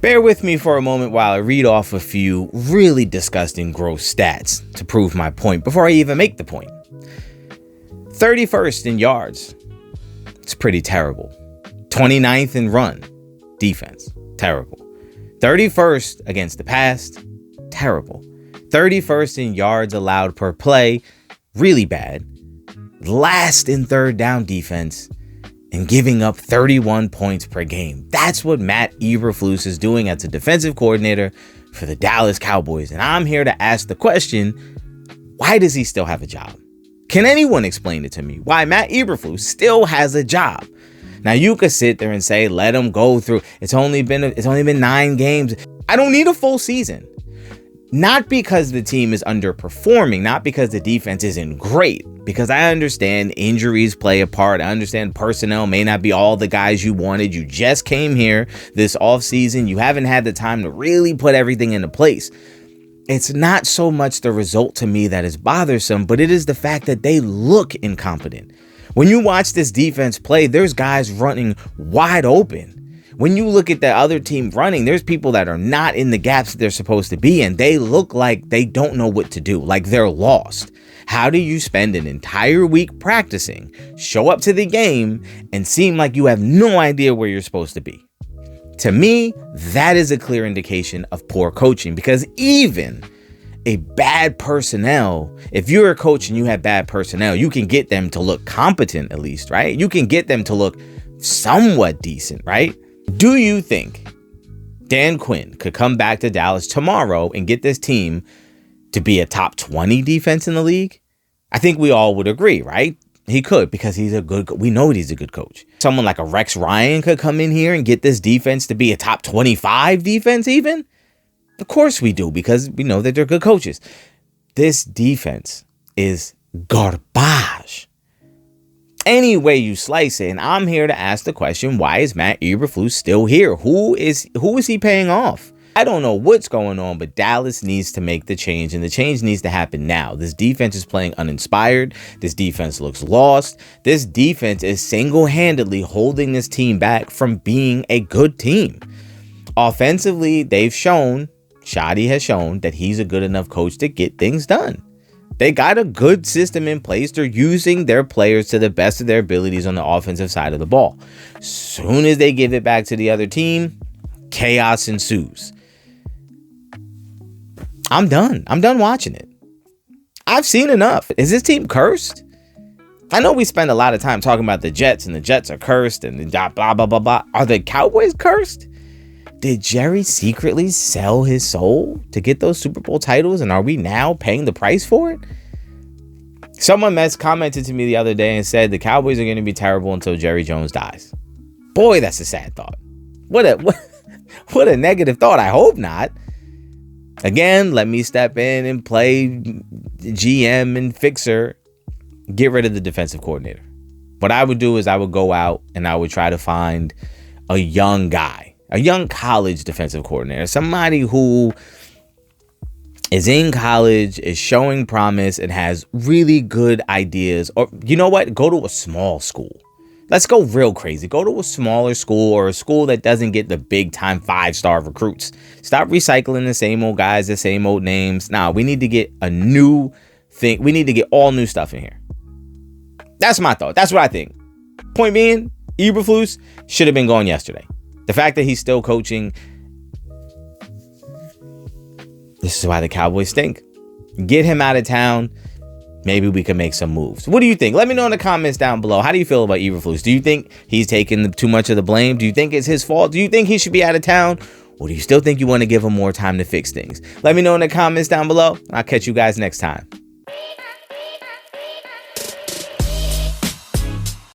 Bear with me for a moment while I read off a few really disgusting, gross stats to prove my point before I even make the point. 31st in yards. It's pretty terrible. 29th in run defense. Terrible. 31st against the pass. Terrible. 31st in yards allowed per play. Really bad. Last in third down defense. And giving up 31 points per game. That's what Matt Eberflus is doing as a defensive coordinator for the Dallas Cowboys. And I'm here to ask the question, why does he still have a job? Can anyone explain it to me? Why Matt Eberflus still has a job? Now you could sit there and say, let him go through. It's only been 9 games. I don't need a full season. Not because the team is underperforming, not because the defense isn't great, because I understand injuries play a part. I understand personnel may not be all the guys you wanted. You just came here this offseason. You haven't had the time to really put everything into place. It's not so much the result to me that is bothersome, but it is the fact that they look incompetent. When you watch this defense play, there's guys running wide open. When you look at the other team running, there's people that are not in the gaps that they're supposed to be in. They look like they don't know what to do, like they're lost. How do you spend an entire week practicing, show up to the game, and seem like you have no idea where you're supposed to be? To me, that is a clear indication of poor coaching, because even a bad personnel, if you're a coach and you have bad personnel, you can get them to look competent at least, right? You can get them to look somewhat decent, right? Do you think Dan Quinn could come back to Dallas tomorrow and get this team to be a top 20 defense in the league? I think we all would agree, right? He could, because we know he's a good coach. Someone like a Rex Ryan could come in here and get this defense to be a top 25 defense even? Of course we do, because we know that they're good coaches. This defense is garbage. Any way you slice it, and I'm here to ask the question, why is Matt Eberflus still here? Who is he paying off? I don't know what's going on, but Dallas needs to make the change, and the change needs to happen now. This defense is playing uninspired. This defense looks lost. This defense is single-handedly holding this team back from being a good team. Offensively, Shoddy has shown that he's a good enough coach to get things done. They got a good system in place. They're using their players to the best of their abilities on the offensive side of the ball. Soon as they give it back to the other team, chaos ensues. I'm done. I'm done watching it. I've seen enough. Is this team cursed? I know we spend a lot of time talking about the Jets, and the Jets are cursed, and blah, blah, blah, blah. Are the Cowboys cursed? Did Jerry secretly sell his soul to get those Super Bowl titles, and are we now paying the price for it? Someone commented to me the other day and said the Cowboys are going to be terrible until Jerry Jones dies. Boy, that's a sad thought. What a negative thought. I hope not. Again, let me step in and play GM and fixer. Get rid of the defensive coordinator. What I would do is I would go out and I would try to find a young guy. A young college defensive coordinator, somebody who is in college, is showing promise, and has really good ideas. Or you know what? Go to a small school. Let's go real crazy. Go to a smaller school, or a school that doesn't get the big time 5-star recruits. Stop recycling the same old guys, the same old names. Nah, we need to get a new thing. We need to get all new stuff in here. That's my thought. That's what I think. Point being, Eberflus should have been gone yesterday. The fact that he's still coaching, this is why the Cowboys stink. Get him out of town. Maybe we can make some moves. What do you think? Let me know in the comments down below. How do you feel about Eberflus? Do you think he's taking too much of the blame? Do you think it's his fault? Do you think he should be out of town? Or do you still think you want to give him more time to fix things? Let me know in the comments down below. I'll catch you guys next time.